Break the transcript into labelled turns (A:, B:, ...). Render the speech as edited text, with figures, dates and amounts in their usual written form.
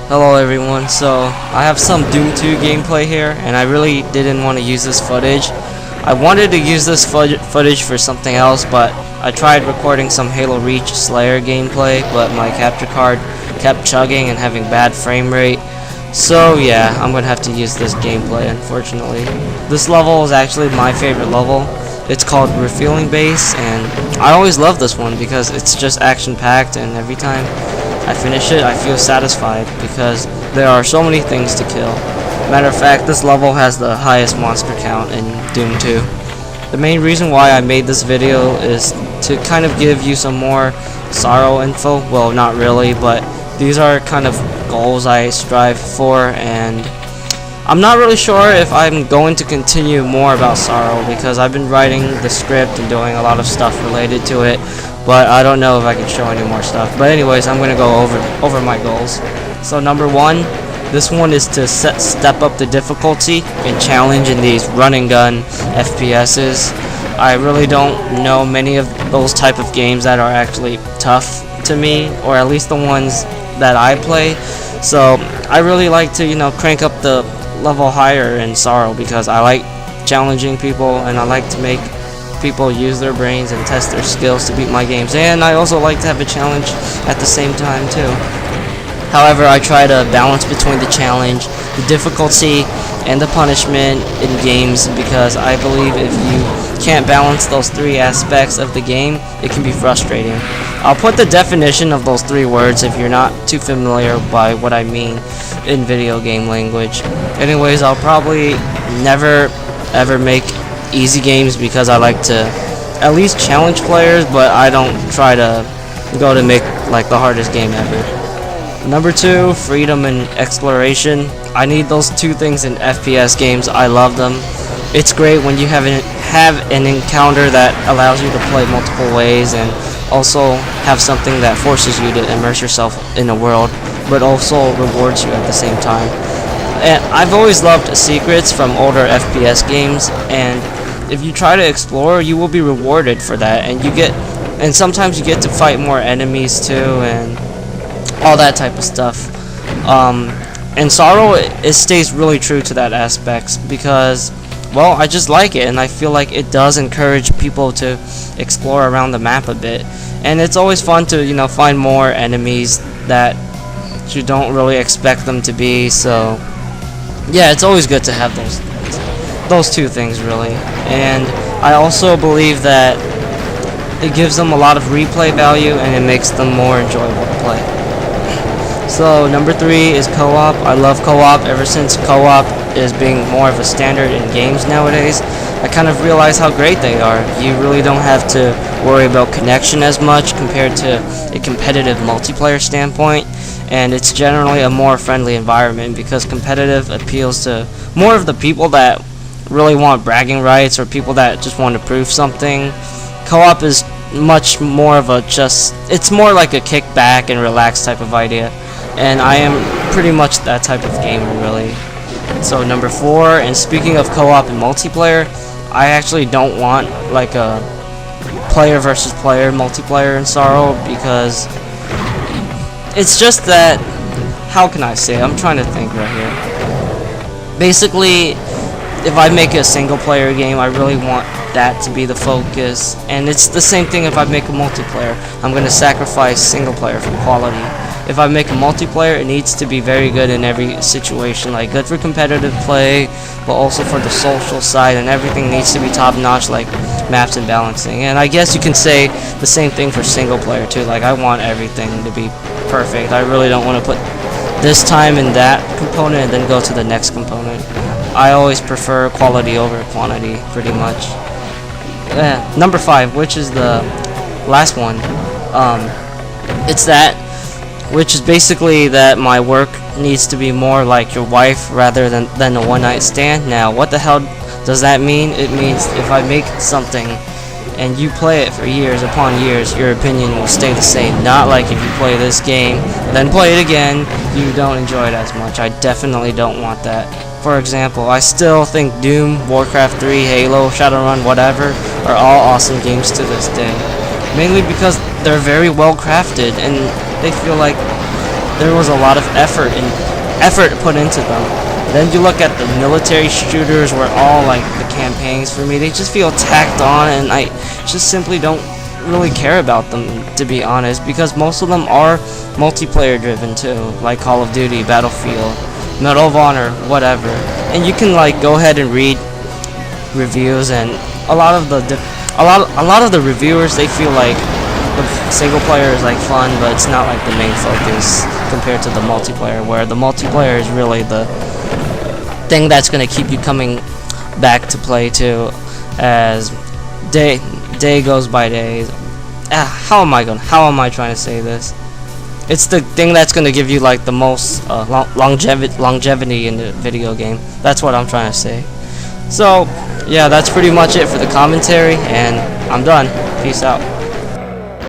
A: Hello everyone, so I have some Doom 2 gameplay here, and I really didn't want to use this footage. I wanted to use this footage for something else, but I tried recording some Halo Reach Slayer gameplay, but my capture card kept chugging and having bad frame rate. So yeah, I'm gonna have to use this gameplay, unfortunately. This level is actually my favorite level. It's called Refueling Base, and I always love this one because it's just action-packed, and every time I finish it, I feel satisfied because there are so many things to kill. Matter of fact, this level has the highest monster count in Doom 2. The main reason why I made this video is to kind of give you some more Sorrow info. Well, not really, but these are kind of goals I strive for, and I'm not really sure if I'm going to continue more about Sorrow because I've been writing the script and doing a lot of stuff related to it, but I don't know if I can show any more stuff. But anyways, I'm going to go over my goals. So number one, this one is to step up the difficulty and challenge in these run and gun FPSs. I really don't know many of those type of games that are actually tough to me, or at least the ones that I play. So I really like to, crank up the level higher in Sorrow because I like challenging people and I like to make people use their brains and test their skills to beat my games, and I also like to have a challenge at the same time too. However, I try to balance between the challenge, the difficulty, and the punishment in games because I believe if you can't balance those three aspects of the game, it can be frustrating. I'll put the definition of those three words if you're not too familiar by what I mean in video game language. Anyways, I'll probably never ever make easy games because I like to at least challenge players, but I don't try to go to make like the hardest game ever. Number two, freedom and exploration. I need those two things in FPS games. I love them. It's great when you have an encounter that allows you to play multiple ways and also have something that forces you to immerse yourself in a world, but also rewards you at the same time. And I've always loved secrets from older FPS games, and if you try to explore, you will be rewarded for that, and sometimes you get to fight more enemies too, and all that type of stuff. And Sorrow, it stays really true to that aspect because, well, I just like it, and I feel like it does encourage people to explore around the map a bit, and it's always fun to find more enemies that you don't really expect them to be. So yeah, it's always good to have those two things really. And I also believe that it gives them a lot of replay value and it makes them more enjoyable to play. So number three is co-op. I love co-op ever since co-op is being more of a standard in games nowadays. I kind of realize how great they are. You really don't have to worry about connection as much compared to a competitive multiplayer standpoint, and it's generally a more friendly environment because competitive appeals to more of the people that really want bragging rights or people that just want to prove something. Co-op is much more of it's more like a kick back and relax type of idea, and I am pretty much that type of gamer really. So number four, and speaking of co-op and multiplayer, I actually don't want like a player versus player multiplayer in Sorrow because it's just that, how can I say it? I'm trying to think right here. Basically, if I make a single player game, I really want that to be the focus, and it's the same thing if I make a multiplayer. I'm going to sacrifice single player for quality. If I make a multiplayer, it needs to be very good in every situation, like good for competitive play, but also for the social side, and everything needs to be top-notch, like maps and balancing. And I guess you can say the same thing for single player too. Like, I want everything to be perfect. I really don't want to put this time in that component and then go to the next component. I always prefer quality over quantity, pretty much. Number five, which is the last one, which is basically that my work needs to be more like your wife rather than a one-night stand. Now, what the hell does that mean? It means if I make something and you play it for years upon years, your opinion will stay the same. Not like if you play this game, then play it again, you don't enjoy it as much. I definitely don't want that. For example, I still think Doom, Warcraft 3, Halo, Shadowrun, whatever, are all awesome games to this day. Mainly because they're very well crafted and they feel like there was a lot of effort put into them. Then you look at the military shooters where all like the campaigns for me, they just feel tacked on, and I just simply don't really care about them, to be honest, because most of them are multiplayer driven too, like Call of Duty, Battlefield, Medal of Honor, whatever. And you can like go ahead and read reviews, and a lot of the reviewers, they feel like the single player is like fun, but it's not like the main focus compared to the multiplayer, where the multiplayer is really the thing that's gonna keep you coming back to play to as day goes by days. How am I trying to say this? It's the thing that's gonna give you like the most longevity in the video game. That's what I'm trying to say. So yeah, that's pretty much it for the commentary, and I'm done. Peace out.